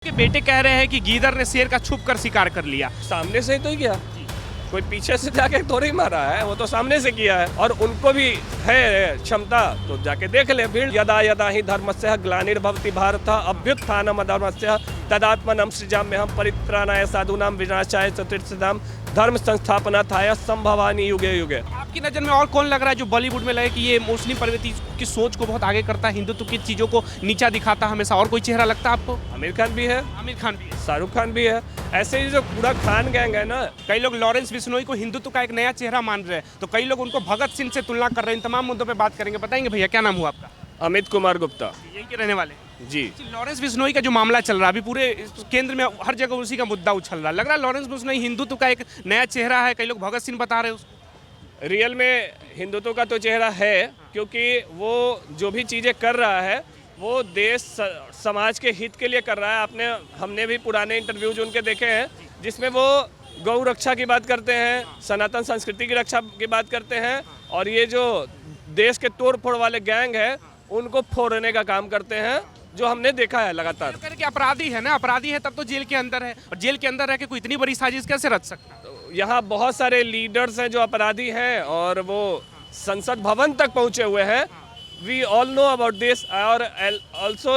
के बेटे कह रहे हैं कि गीदड़ ने शेर का छुप कर शिकार कर लिया। सामने से ही तो किया, कोई पीछे से जाके थोड़ी ही मारा है, वो तो सामने से किया है। और उनको भी है क्षमता, तो जाके देख ले भीड़। यदा यदा ही धर्मस्य ग्लानिर्भवति भारत अभ्युत्थानम अधर्मस्य तदात्मनं सृजाम्यहं परित्राणाय साधूनां विनाशाय चतुर्थधाम धर्म संस्थापनार्थाय संभवानि युगे युगे। आपकी नज़र में और कौन लग रहा है जो बॉलीवुड में लगे कि ये मुस्लिम परिवर्ती की सोच को बहुत आगे करता है, हिंदुत्व की चीज़ों को नीचा दिखाता है हमेशा? और कोई चेहरा लगता है आपको? आमिर खान भी है, आमिर खान भी है, शाहरुख खान भी है। ऐसे ही जो पूरा खान गैंग है ना। कई लोग लॉरेंस बिश्नोई को हिंदुत्व का एक नया चेहरा मान रहे हैं, तो कई लोग उनको भगत सिंह से तुलना कर रहे हैं। इन तमाम मुद्दों पर बात करेंगे। बताएंगे भैया क्या नाम हुआ आपका? अमित कुमार गुप्ता। यहीं के रहने वाले? जी। लॉरेंस बिश्नोई का जो मामला चल रहा है अभी पूरे केंद्र में, हर जगह उसी का मुद्दा उछल रहा है। लग रहा है लॉरेंस बिश्नोई हिंदुत्व का एक नया चेहरा है, कई लोग भगत सिंह बता रहे हैं उसको। रियल में हिंदुत्व का तो चेहरा है, क्योंकि वो जो भी चीज़ें कर रहा है वो देश समाज के हित के लिए कर रहा है। हमने भी पुराने इंटरव्यूज उनके देखे हैं जिसमें वो गौ रक्षा की बात करते हैं, सनातन संस्कृति की रक्षा की बात करते हैं, और ये जो देश के तोड़ फोड़ वाले गैंग है उनको फोड़ने का काम करते हैं, जो हमने देखा है लगातार। कि अपराधी है ना, अपराधी है तब तो जेल के अंदर है, और जेल के अंदर रह के कोई इतनी बड़ी साजिश कैसे रच सकता है? तो यहाँ बहुत सारे लीडर्स हैं जो अपराधी हैं और वो संसद भवन तक पहुँचे हुए हैं। We all know about this. और ऑल्सो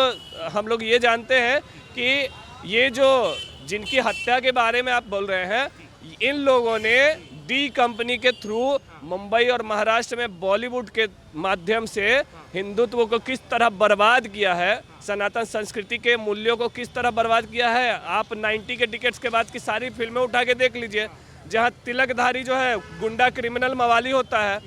हम लोग ये जानते हैं कि ये जो जिनकी हत्या के बारे में आप बोल रहे हैं, इन लोगों ने डी कंपनी के थ्रू मुंबई और महाराष्ट्र में बॉलीवुड के माध्यम से हिंदुत्व को किस तरह बर्बाद किया है, सनातन संस्कृति के मूल्यों को किस तरह बर्बाद किया है। आप 90 के टिकट्स के बाद की सारी फिल्में उठा के देख लीजिए, जहां तिलकधारी जो है गुंडा क्रिमिनल मवाली होता है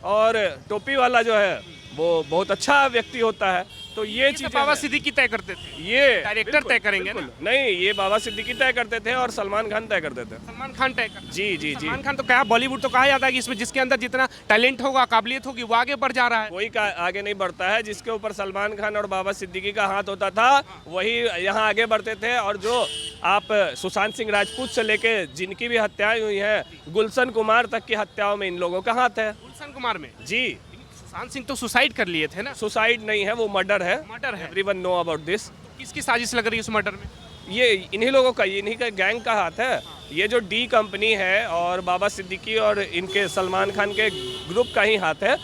और टोपी वाला जो है वो बहुत अच्छा व्यक्ति होता है। तो ये चीज़ बाबा सिद्दीकी तय करते थे, ये डायरेक्टर तय करेंगे ना? नहीं, ये बाबा सिद्दीकी तय करते थे और सलमान खान तय करते थे। सलमान खान तय करते? जी जी जी। सलमान खान तो कहा, बॉलीवुड तो कहा जाता है कि इसमें जिसके अंदर जितना टैलेंट होगा, काबिलियत होगी, वो आगे बढ़ जा रहा है। कोई आगे नहीं बढ़ता है। जिसके ऊपर सलमान खान और बाबा सिद्दीकी का हाथ होता था वही यहाँ आगे बढ़ते थे। और जो आप सुशांत सिंह राजपूत से लेके जिनकी भी हत्याएं हुई हैं, गुलशन कुमार तक की हत्याओं में इन लोगों का हाथ है। गुलशन कुमार में? जी। सुशांत सिंह तो सुसाइड कर लिए थे ना? सुसाइड नहीं है, वो मर्डर है। मर्डर है। Everyone no about this. तो किसकी साजिश लग रही है उस मर्डर में? ये इन्हीं लोगों का, इन्हीं का गैंग का हाथ है। ये जो डी कंपनी है और बाबा सिद्दीकी और इनके सलमान खान के ग्रुप का ही हाथ है।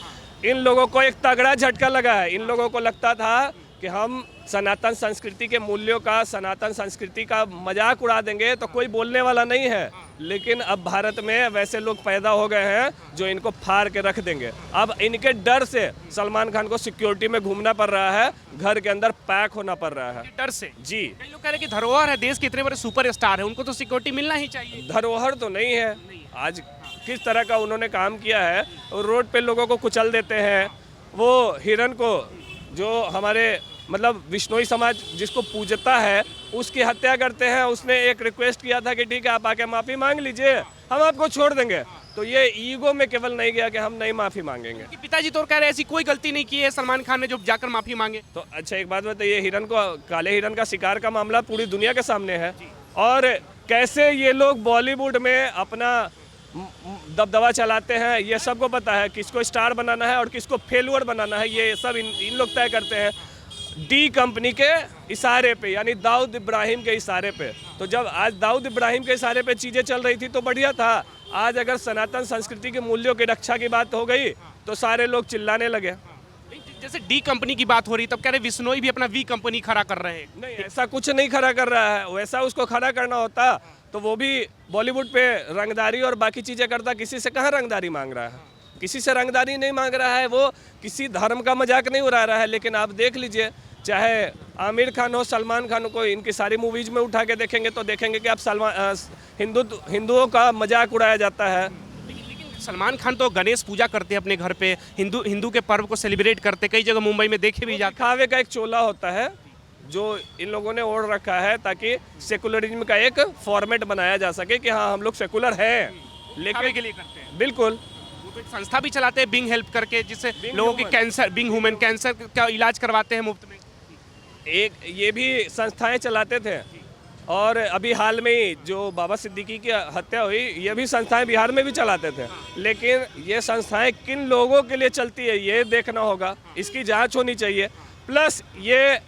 इन लोगों को एक तगड़ा झटका लगा है। इन लोगों को लगता था कि हम सनातन संस्कृति के मूल्यों का, सनातन संस्कृति का मजाक उड़ा देंगे तो कोई बोलने वाला नहीं है। लेकिन अब भारत में वैसे लोग पैदा हो गए हैं जो इनको फाड़ के रख देंगे। अब इनके डर से सलमान खान को सिक्योरिटी में घूमना पड़ रहा है, घर के अंदर पैक होना पड़ रहा है। डर से? जी। कई लोग कह रहे हैं कि धरोहर है, देश के इतने बड़े सुपर स्टार है, उनको तो सिक्योरिटी मिलना ही चाहिए। धरोहर तो नहीं है। आज किस तरह का उन्होंने काम किया है, रोड पे लोगों को कुचल देते हैं। वो हिरन को, जो हमारे मतलब विश्नोई समाज जिसको पूजता है, उसकी हत्या करते हैं। उसने एक रिक्वेस्ट किया था कि ठीक है आप आके माफ़ी मांग लीजिए, हम आपको छोड़ देंगे। तो ये ईगो में केवल नहीं गया कि हम नहीं माफ़ी मांगेंगे। कि पिताजी तो कह रहे ऐसी कोई गलती नहीं की है सलमान खान ने जो जाकर माफ़ी मांगे। तो अच्छा एक बात बताइए, हिरन को, काले हिरन का शिकार का मामला पूरी दुनिया के सामने है, और कैसे ये लोग बॉलीवुड में अपना दबदबा चलाते हैं, ये सबको पता है। किसको स्टार बनाना है और किसको फेलुअर बनाना है, ये सब इन लोग तय करते हैं डी कंपनी के इशारे पे, यानी दाऊद इब्राहिम के इशारे पे। तो जब आज दाऊद इब्राहिम के इशारे पे चीज़ें चल रही थी तो बढ़िया था। आज अगर सनातन संस्कृति के मूल्यों की रक्षा की बात हो गई तो सारे लोग चिल्लाने लगे। जैसे डी कंपनी की बात हो रही, तब कह रहे बिश्नोई भी अपना वी कंपनी खड़ा कर रहे हैं। नहीं, ऐसा कुछ नहीं खड़ा कर रहा है। वैसा उसको खड़ा करना होता तो वो भी बॉलीवुड पे रंगदारी और बाकी चीज़ें करता। किसी से कहाँ रंगदारी मांग रहा है, किसी से रंगदारी नहीं मांग रहा है। वो किसी धर्म का मजाक नहीं उड़ा रहा है। लेकिन आप देख लीजिए, चाहे आमिर खान हो, सलमान खान को, इनकी सारी मूवीज में उठा के देखेंगे तो देखेंगे कि आप हिंदुओं का मजाक उड़ाया जाता है। लेकिन सलमान खान तो गणेश पूजा करते हैं अपने घर पे, हिंदू के पर्व को सेलिब्रेट करते, कई जगह मुंबई में देखे भी जाते। दिखावे का एक चोला होता है जो इन लोगों ने ओढ़ रखा है ताकि सेकुलरिज्म का एक फॉर्मेट बनाया जा सके कि हाँ हम लोग सेकुलर हैं, लेकिन के लिए करते हैं। बिल्कुल। वो तो एक संस्था भी चलाते हैं, बिंग हेल्प करके, जिससे लोगों की कैंसर, बिंग ह्यूमन, कैंसर का इलाज करवाते हैं मुफ्त में। एक ये भी संस्थाएं चलाते थे। और अभी हाल में ही जो बाबा सिद्दीकी की हत्या हुई, ये भी संस्थाएं बिहार में भी चलाते थे। लेकिन ये संस्थाएं किन लोगों के लिए चलती है ये देखना होगा, इसकी जांच होनी चाहिए। प्लस ये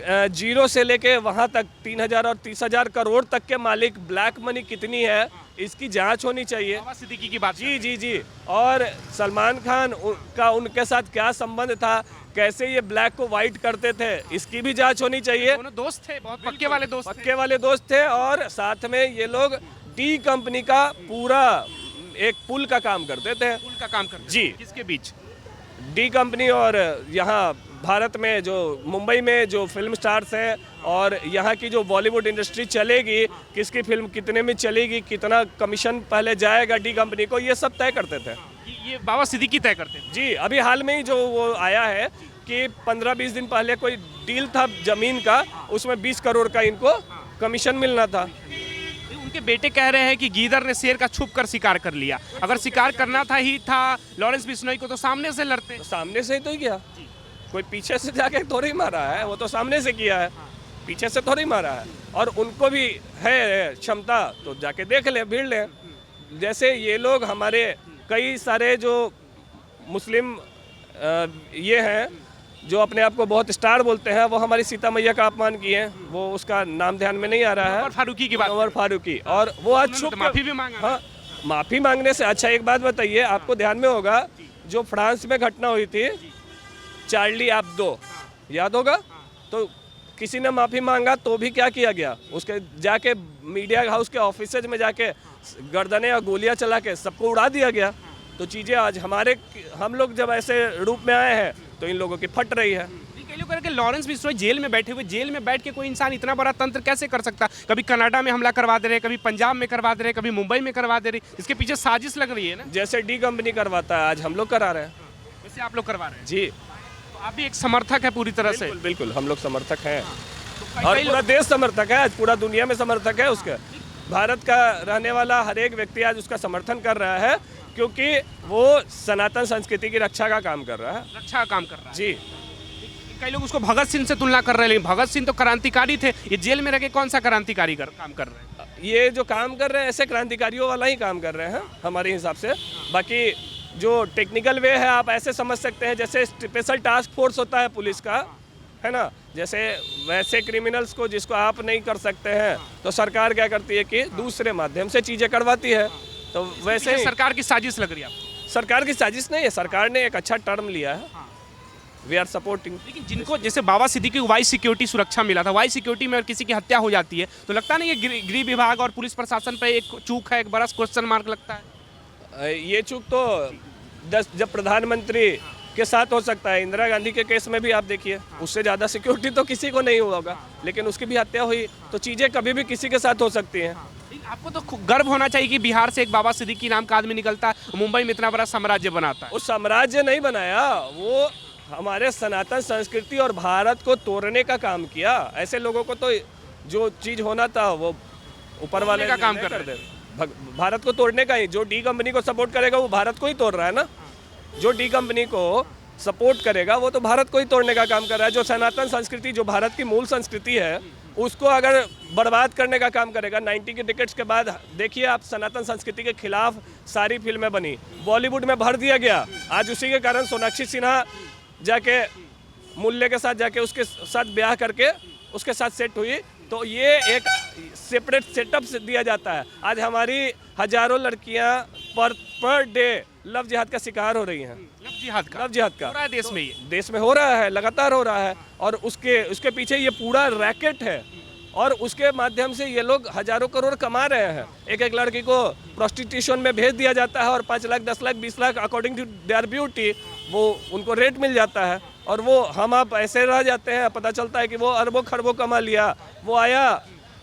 जीरो से लेके वहाँ तक 3,000 और 30,000 करोड़ तक के मालिक, ब्लैक मनी कितनी है इसकी जांच होनी चाहिए। बाबा सिद्दीकी की बात जी जी जी। और सलमान खान का उनके साथ क्या संबंध था, कैसे ये ब्लैक को वाइट करते थे, इसकी भी जांच होनी चाहिए। दोनों दोस्त थे, बहुत पक्के वाले दोस्त थे। पक्के वाले दोस्त थे। और साथ में ये लोग डी कंपनी का पूरा एक पुल का काम करते थे। पुल का काम करते जी। किसके बीच? डी कंपनी और यहाँ भारत में जो मुंबई में जो फिल्म स्टार्स हैं और यहाँ की जो बॉलीवुड इंडस्ट्री चलेगी, किसकी फिल्म कितने में चलेगी, कितना कमीशन पहले जाएगा डी कंपनी को, ये सब तय करते थे। ये बाबा सिद्दीकी तय करते थे। जी। अभी हाल में ही जो वो आया है कि 15-20 दिन पहले कोई डील था ज़मीन का, उसमें 20 करोड़ का इनको कमीशन मिलना था। उनके बेटे कह रहे हैं कि गीदड़ ने शेर का छुप कर शिकार कर लिया। अगर शिकार करना था लॉरेंस बिश्नोई को तो सामने से लड़ते। तो सामने से ही तो किया, कोई पीछे से जाके थोड़ी ही मारा है, वो तो सामने से किया है, पीछे से थोड़ी मारा है। और उनको भी है क्षमता तो जाके देख ले, भीड़ ले। जैसे ये लोग हमारे कई सारे जो मुस्लिम ये हैं जो अपने आप को बहुत स्टार बोलते हैं, वो हमारी सीता मैया का अपमान किए हैं। वो उसका नाम ध्यान में नहीं आ रहा है, उमर फारूकी की बात। उमर फारूकी। और वो आज छुप माफी भी मांगा। हाँ, माफी मांगने से अच्छा एक बात बताइए, आपको ध्यान में होगा जो फ्रांस में घटना हुई थी, चार्ली एब्दो, याद होगा? तो किसी ने माफी मांगा तो भी क्या किया गया, उसके जाके मीडिया हाउस के ऑफिसेज में जाके गर्दनें और गोलियां चला के सबको उड़ा दिया गया। तो चीज़ें आज हम लोग जब ऐसे रूप में आए हैं तो इन लोगों की फट रही है। कई लोग कह रहे हैं कि लॉरेंस बिश्नोई जेल में बैठे हुए, जेल में बैठ के कोई इंसान इतना बड़ा तंत्र कैसे कर सकता? कभी कनाडा में हमला करवा दे रहे, कभी पंजाब में करवा दे रहे, कभी मुंबई में करवा दे रहे। इसके पीछे साजिश लग रही है ना। जैसे डी कंपनी करवाता है, आज हम लोग करा रहे हैं। वैसे आप लोग करवा रहे हैं। जी। तो आप भी एक समर्थक है पूरी तरह से। बिल्कुल बिल्कुल, हम लोग समर्थक हैं। तो और कई पूरा देश समर्थक है, आज पूरा दुनिया में समर्थक है उसके। भारत का रहने वाला हर एक व्यक्ति आज उसका समर्थन कर रहा है, क्योंकि वो सनातन संस्कृति की रक्षा का काम कर रहा है। रक्षा का काम कर रहा है। जी। कई लोग उसको भगत सिंह से तुलना कर रहे हैं, लेकिन भगत सिंह तो क्रांतिकारी थे। ये जेल में रह के कौन सा क्रांतिकारी काम कर रहे हैं? ये जो काम कर रहे हैं ऐसे क्रांतिकारियों वाला ही काम कर रहे हैं हमारे हिसाब से। बाकी जो टेक्निकल वे है आप ऐसे समझ सकते हैं जैसे स्पेशल टास्क फोर्स होता है पुलिस का, है ना, जैसे वैसे क्रिमिनल्स को जिसको आप नहीं कर सकते हैं तो सरकार क्या करती है कि दूसरे माध्यम से चीज़ें करवाती है। तो वैसे ही सरकार की साजिश लग रही है आपको? सरकार की साजिश नहीं है, सरकार ने एक अच्छा टर्म लिया है, वी आर सपोर्टिंग। लेकिन जिनको जैसे बाबा सिद्दीकी को वाई सिक्योरिटी सुरक्षा मिला था, वाई सिक्योरिटी में अगर किसी की हत्या हो जाती है तो लगता नहीं है गृह विभाग और पुलिस प्रशासन पर एक चूक है, एक बड़ा क्वेश्चन मार्क लगता है? ये चूक तो जब प्रधानमंत्री के साथ हो सकता है। इंदिरा गांधी के केस में भी आप देखिए, उससे ज़्यादा सिक्योरिटी तो किसी को नहीं हुआ होगा, लेकिन उसकी भी हत्या हुई। तो चीज़ें कभी भी किसी के साथ हो सकती हैं। आपको तो गर्व होना चाहिए कि बिहार से एक बाबा सिद्दीकी नाम का आदमी निकलता है, मुंबई में इतना बड़ा साम्राज्य बनाता है। वो साम्राज्य नहीं बनाया, वो हमारे सनातन संस्कृति और भारत को तोड़ने का काम किया। ऐसे लोगों को तो जो चीज़ होना था वो ऊपर वाले का काम कर दे। भारत को तोड़ने का ही, जो डी कंपनी को सपोर्ट करेगा वो भारत को ही तोड़ रहा है ना। जो डी कंपनी को सपोर्ट करेगा वो तो भारत को ही तोड़ने का काम कर रहा है। जो सनातन संस्कृति, जो भारत की मूल संस्कृति है, उसको अगर बर्बाद करने का काम करेगा। 90 के टिकट्स के बाद देखिए आप, सनातन संस्कृति के खिलाफ सारी फिल्में बनी, बॉलीवुड में भर दिया गया। आज उसी के कारण सोनाक्षी सिन्हा जाके मूल्य के साथ जाके उसके साथ ब्याह करके उसके साथ सेट हुई। तो ये एक सेपरेट सेटअप से दिया जाता है। आज हमारी हजारों लड़कियां पर डे लव जिहाद का शिकार हो रही हैं। लव जिहाद का हो रहा है देश में, ये देश में हो रहा है, लगातार हो रहा है। और उसके पीछे ये पूरा रैकेट है और उसके माध्यम से ये लोग हजारों करोड़ कमा रहे हैं। एक एक लड़की को प्रोस्टिट्यूशन में भेज दिया जाता है और 5 lakh 10 lakh 20 lakh according to their beauty वो उनको रेट मिल जाता है। और वो हम आप ऐसे रह जाते हैं, पता चलता है कि वो अरबों खरबों कमा लिया। वो आया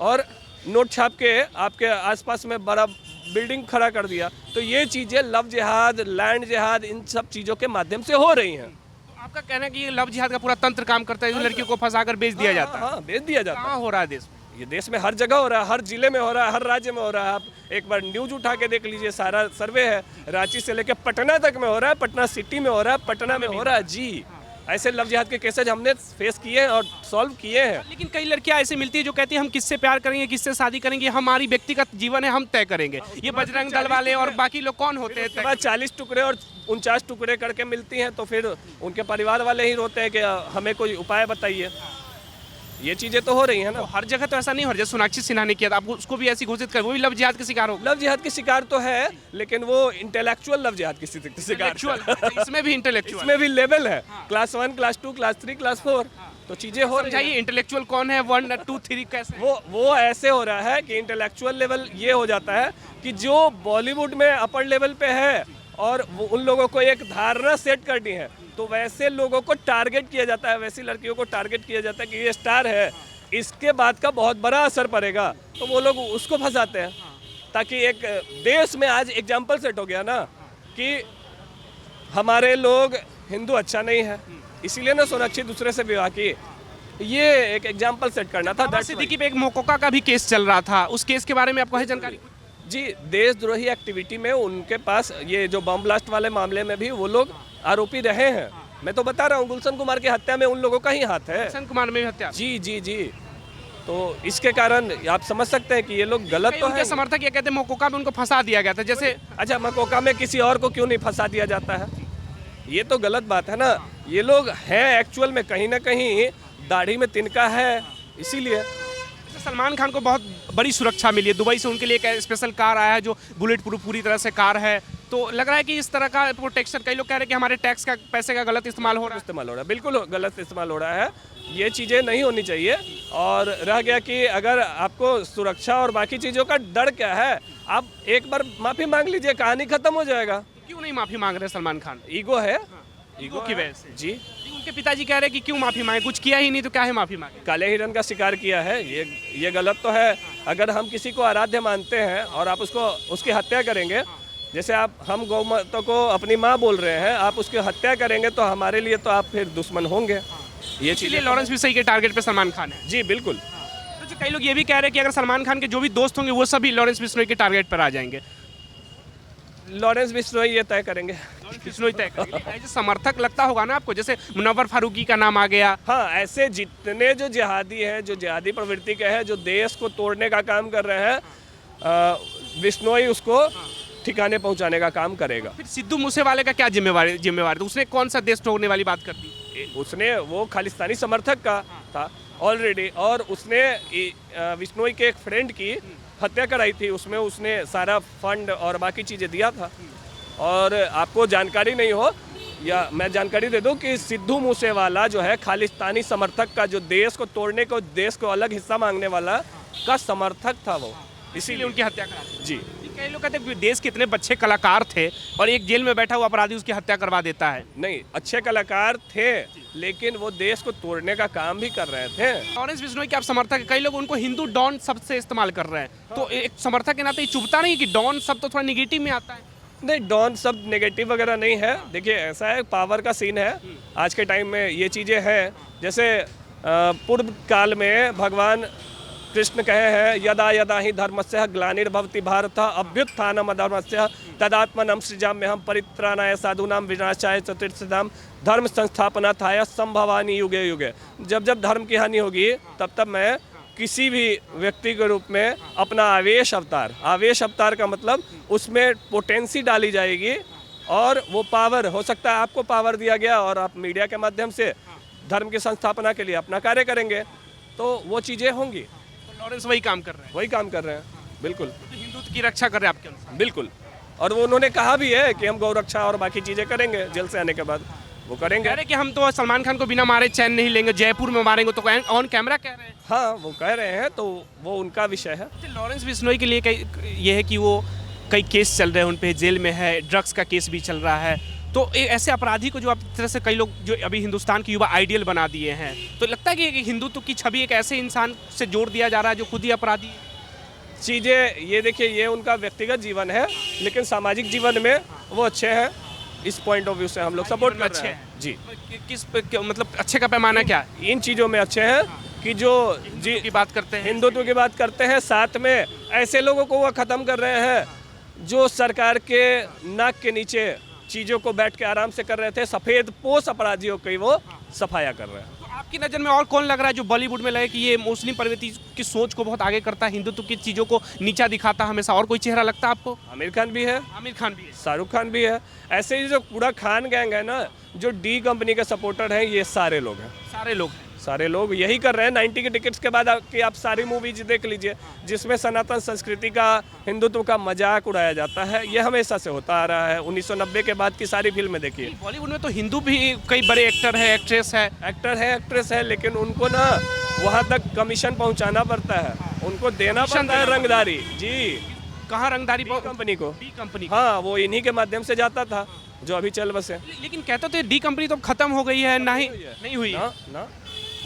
और नोट छाप के आपके आसपास में बड़ा बिल्डिंग खड़ा कर दिया। तो ये चीज़ें लव जिहाद, लैंड जिहाद, इन सब चीज़ों के माध्यम से हो रही हैं। तो आपका कहना है कि ये लव जिहाद का पूरा तंत्र काम करता है, लड़कियों को फंसाकर बेच दिया जाता है। हाँ, बेच दिया जाता है। कहाँ हो रहा है देश में? ये देश में हर जगह हो रहा है, हर जिले में हो रहा है, हर राज्य में हो रहा है। आप एक बार न्यूज उठा के देख लीजिए, सारा सर्वे है, रांची से लेकर पटना तक में हो रहा है, पटना सिटी में हो रहा है, पटना में हो रहा है। जी, ऐसे लव जिहाद के केसेज हमने फेस किए हैं और सॉल्व किए हैं। लेकिन कई लड़कियां ऐसे मिलती है जो कहती है हम किससे प्यार करेंगे, किससे शादी करेंगे, हमारी व्यक्तिगत जीवन है, हम तय करेंगे। ये बजरंग दल वाले और बाकी लोग कौन होते हैं? 40 टुकड़े और 49 टुकड़े करके मिलती हैं तो फिर उनके परिवार वाले ही रोते हैं कि हमें कोई उपाय बताइए। ये चीज़ें तो हो रही हैं ना। तो हर जगह तो ऐसा नहीं हो रहा, जैसे सोनाक्षी सिन्हा ने किया था, आप उसको भी ऐसी घोषित कर, वो भी लव जिहाद के शिकार हो। लव जिहाद के शिकार तो है, लेकिन वो इंटेलेक्चुअल लव जिहाद के शिकार इंटेलेक्चुअल, इसमें भी इंटेलेक्चुअल, इसमें भी लेवल है, क्लास 1, क्लास 2, क्लास 3, क्लास 4, तो चीज़ें हो रही हैं। समझाइए इंटेलेक्चुअल कौन है, 1, 2, 3 कैसे? वो ऐसे हो रहा है कि इंटेलेक्चुअल लेवल ये हो जाता है कि जो बॉलीवुड में अपर लेवल पे है और उन लोगों को एक धारणा सेट करनी है, तो वैसे लोगों को टारगेट किया जाता है, वैसी लड़कियों को टारगेट किया जाता है कि ये स्टार है, इसके बाद का बहुत बड़ा असर पड़ेगा, तो वो लोग उसको फंसाते हैं, ताकि एक देश में आज एग्जाम्पल सेट हो गया ना कि हमारे लोग हिंदू अच्छा नहीं है, इसीलिए ना सोनाक्षी दूसरे से विवाह की, ये एक एग्जाम्पल सेट करना था। बाबा सिद्दीकी पे एक मोकोका का भी केस चल रहा था, उस केस के बारे में आपको है जानकारी? जी, देशद्रोही एक्टिविटी में उनके पास ये जो बम ब्लास्ट वाले मामले में भी वो लोग आरोपी रहे हैं। मैं तो बता रहा हूँ, गुलशन कुमार की हत्या में उन लोगों का ही हाथ है। गुलशन कुमार में भी हत्या? जी जी जी, तो इसके कारण आप समझ सकते हैं कि ये लोग गलत तो उनके है। समर्थक ये कहते हैं मोकोका में उनको फंसा दिया गया था, जैसे अच्छा, मकोका में किसी और को क्यों नहीं फंसा दिया जाता है? ये तो गलत बात है ना। ये लोग हैं एक्चुअल में कहीं ना कहीं दाढ़ी में तिनका है, इसीलिए। सलमान खान को बहुत बड़ी सुरक्षा मिली है, दुबई से उनके लिए एक स्पेशल कार आया है जो बुलेट प्रूफ पूरी तरह से कार है, तो लग रहा है कि इस तरह का प्रोटेक्शन, कई लोग कह रहे हैं कि हमारे टैक्स का पैसे का गलत इस्तेमाल हो रहा है। बिल्कुल गलत इस्तेमाल हो रहा है, ये चीज़ें नहीं होनी चाहिए। और रह गया कि अगर आपको सुरक्षा और बाकी चीज़ों का डर क्या है, आप एक बार माफ़ी मांग लीजिए, कहानी खत्म हो जाएगा। क्यों नहीं माफी मांग रहे सलमान खान? ईगो है, ईगो की वजह से जी। उनके पिताजी कह रहे हैं कि क्यों माफी मांगे, कुछ किया ही नहीं तो क्या है माफी मांगे? काले हिरन का शिकार किया है, ये गलत तो है। अगर हम किसी को आराध्य मानते हैं और आप उसकी हत्या करेंगे, जैसे हम गौ माता को अपनी माँ बोल रहे हैं, आप उसकी हत्या करेंगे तो हमारे लिए तो आप फिर दुश्मन होंगे। ये चीज़ें लॉरेंस बिश्नोई के टारगेट पे सलमान खान है। जी बिल्कुल। तो कई लोग ये भी कह रहे हैं कि अगर सलमान खान के जो भी दोस्त होंगे वो सभी लॉरेंस बिश्नोई के टारगेट पर आ जाएंगे। लॉरेंस बिश्नोई ये तय करेंगे। बिश्नोई तय करेंगे। ऐसे समर्थक लगता होगा ना आपको, जैसे मुनव्वर फारूकी का नाम आ गया। हाँ, ऐसे जितने जो जिहादी हैं, जो जिहादी प्रवृत्ति के हैं, जो देश को तोड़ने का काम कर रहे हैं, बिश्नोई उसको ठिकाने पहुंचाने का काम करेगा। फिर सिद्धू मूसेवाले का क्या जिम्मेवारी तो उसने कौन सा देश तोड़ने वाली बात कर दी? उसने वो खालिस्तानी समर्थक का था ऑलरेडी, और उसने बिश्नोई के एक फ्रेंड की हत्या कराई थी, उसमें उसने सारा फंड और बाकी चीज़ें दिया था। और आपको जानकारी नहीं हो या मैं जानकारी दे दूं कि सिद्धू मूसेवाला जो है खालिस्तानी समर्थक का, जो देश को तोड़ने को, देश को अलग हिस्सा मांगने वाला का समर्थक था वो, इसीलिए उनकी हत्या करा दी। जी। कई लोग कहते हैं देश के इतने अच्छे कलाकार थे और एक जेल में बैठा हुआ अपराधी उसकी हत्या करवा देता है। नहीं, अच्छे कलाकार थे, लेकिन वो देश को तोड़ने का काम भी कर रहे थे। लॉरेंस बिश्नोई के आप समर्थक हैं, कई लोग उनको हिंदू डॉन शब्द से इस्तेमाल कर रहे हैं, तो एक समर्थक के नाते ये चुभता नहीं कि डॉन शब्द तो थोड़ा निगेटिव में आता है? नहीं, डॉन शब्द नेगेटिव वगैरह नहीं है। देखिए, ऐसा है, पावर का सीन है आज के टाइम में, ये चीज़ें हैं। जैसे पूर्व काल में भगवान कृष्ण कहे हैं, यदा यदा ही धर्मस्य ग्लानिर्भवति भारत अभ्युत्थानम अधर्मस्य तदात्मनम सृजाम्यहम परित्राणाय साधूनां विनाशाय चतुर्थदाम धर्म संस्थापनार्थाय संभवानि युगे युगे। जब जब धर्म की हानि होगी, तब तब मैं किसी भी व्यक्ति के रूप में अपना आवेश अवतार का मतलब उसमें पोटेंसी डाली जाएगी, और वो पावर हो सकता है आपको पावर दिया गया और आप मीडिया के माध्यम से धर्म की संस्थापना के लिए अपना कार्य करेंगे, तो वो चीज़ें होंगी। लॉरेंस वही काम कर रहे हैं। बिल्कुल। तो हिंदुत्व की रक्षा कर रहे हैं आपके अनुसार? बिल्कुल। और वो उन्होंने कहा भी है कि हम गौ रक्षा और बाकी चीज़ें करेंगे, जेल से आने के बाद वो करेंगे। कह रहे कि हम तो सलमान खान को बिना मारे चैन नहीं लेंगे, जयपुर में मारेंगे, तो ऑन कैमरा कह रहे हैं। हाँ, वो कह रहे हैं, तो वो उनका विषय है। लॉरेंस बिश्नोई के लिए ये है कि वो कई केस चल रहे हैं उन पे, जेल में है, ड्रग्स का केस भी चल रहा है, तो ऐसे अपराधी को जो आप तरह से कई लोग जो अभी हिंदुस्तान के युवा आइडियल बना दिए हैं, तो लगता है कि हिंदुत्व की छवि एक ऐसे इंसान से जोड़ दिया जा रहा है जो खुद ही अपराधी है? चीज़ें ये देखिए, ये उनका व्यक्तिगत जीवन है, लेकिन सामाजिक जीवन में वो अच्छे हैं। इस पॉइंट ऑफ व्यू से हम लोग सपोर्ट कर रहे हैं। जी। मतलब अच्छे का पैमाना क्या है? इन चीज़ों में अच्छे हैं कि जो जी की बात करते हैं, हिंदुत्व की बात करते हैं, साथ में ऐसे लोगों को वो ख़त्म कर रहे हैं जो सरकार के नाक के नीचे चीज़ों को बैठ के आराम से कर रहे थे। सफ़ेद पोश अपराधियों की वो सफाया कर रहे हैं। तो आपकी नज़र में और कौन लग रहा है जो बॉलीवुड में लगे कि ये मुस्लिम प्रवृत्ति की सोच को बहुत आगे करता है, हिंदुत्व की चीज़ों को नीचा दिखाता है हमेशा? और कोई चेहरा लगता है आपको? आमिर खान भी है, शाहरुख खान भी है। ऐसे ही जो पूरा खान गैंग है ना, जो डी कंपनी के सपोर्टर हैं, ये सारे लोग हैं। सारे लोग यही कर रहे हैं 90 के टिकट्स के बाद कि आप सारी मूवीज देख लीजिए जिसमें सनातन संस्कृति का, हिंदुत्व का मजाक उड़ाया जाता है। ये हमेशा से होता आ रहा है। 1990 के बाद की सारी फिल्में देखिए। बॉलीवुड में तो हिंदू भी कई बड़े एक्टर है, एक्ट्रेस है, लेकिन उनको ना वहाँ तक कमीशन पहुँचाना पड़ता है, उनको देना पड़ता है रंगदारी। जी, कहाँ रंगदारी? कंपनी को। D company. हाँ, वो इन्हीं के माध्यम से जाता था, जो अभी चल बसे। लेकिन कहते थे डी कंपनी तो खत्म हो गई है, नहीं हुई है। ना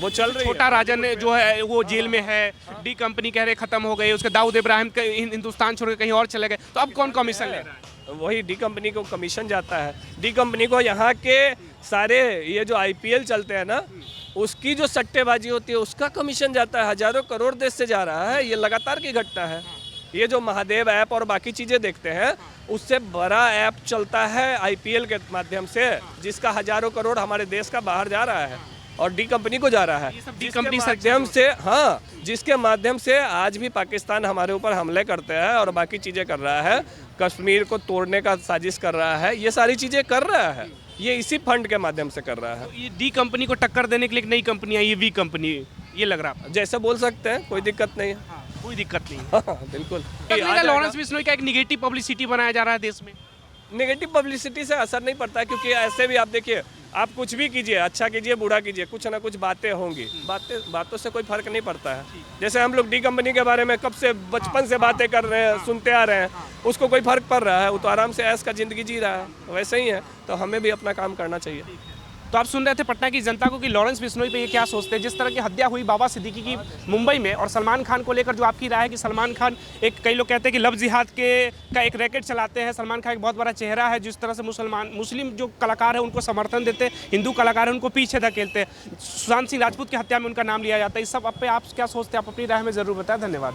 वो चल रही है। छोटा राजन जो है वो जेल में है, डी कंपनी कह रहे खत्म हो गई, उसके दाऊद इब्राहिम हिंदुस्तान छोड़ के कहीं और चले गए, तो अब कौन कमीशन ले रहा है? वही डी कंपनी को कमीशन जाता है। डी कंपनी को यहाँ के सारे ये जो IPL चलते हैं ना, उसकी जो सट्टेबाजी होती है उसका कमीशन जाता है। हजारों करोड़ देश से जा रहा है, ये लगातार की घटना है। ये जो महादेव ऐप और बाकी चीज़ें देखते हैं, उससे बड़ा ऐप चलता है IPL के माध्यम से, जिसका हजारों करोड़ हमारे देश का बाहर जा रहा है और डी कंपनी को जा रहा है। डी कंपनी माध्यम से, हाँ, जिसके माध्यम से आज भी पाकिस्तान हमारे ऊपर हमले करते हैं और बाकी चीज़ें कर रहा है, कश्मीर को तोड़ने का साजिश कर रहा है, ये सारी चीज़ें कर रहा है, ये इसी फंड के माध्यम से कर रहा है। ये डी कंपनी को टक्कर देने के लिए एक नई कंपनी आई, ये वी कंपनी, ये लग रहा है। जैसे बोल सकते हैं, कोई दिक्कत नहीं है। कोई दिक्कत नहीं। हाँ, बिल्कुल। लॉरेंस बिश्नोई का एक निगेटिव पब्लिसिटी बनाया जा रहा है देश में। नेगेटिव पब्लिसिटी से असर नहीं पड़ता, क्योंकि ऐसे भी आप देखिए, आप कुछ भी कीजिए, अच्छा कीजिए, बुरा कीजिए, कुछ ना कुछ बातें होंगी। बातों से कोई फर्क नहीं पड़ता है। जैसे हम लोग डी कंपनी के बारे में कब से, बचपन से बातें कर रहे हैं, सुनते आ रहे हैं, उसको कोई फर्क पड़ रहा है? वो तो आराम से ऐश का जिंदगी जी रहा है। वैसे ही है, तो हमें भी अपना काम करना चाहिए। तो आप सुन रहे थे पटना की जनता को कि लॉरेंस बिश्नोई पे ये क्या सोचते हैं। जिस तरह की हत्या हुई बाबा सिद्दीकी की मुंबई में, और सलमान खान को लेकर जो आपकी राय है कि सलमान खान एक, कई लोग कहते हैं कि लव जिहाद का एक रैकेट चलाते हैं। सलमान खान एक बहुत बड़ा चेहरा है, जिस तरह से मुस्लिम जो कलाकार है उनको समर्थन देते हैं, हिंदू कलाकार है उनको पीछे धकेलते हैं। सुशांत सिंह राजपूत की हत्या में उनका नाम लिया जाता है। इस सब पे आप क्या सोचते हैं? आप अपनी राय में जरूर बताएं। धन्यवाद।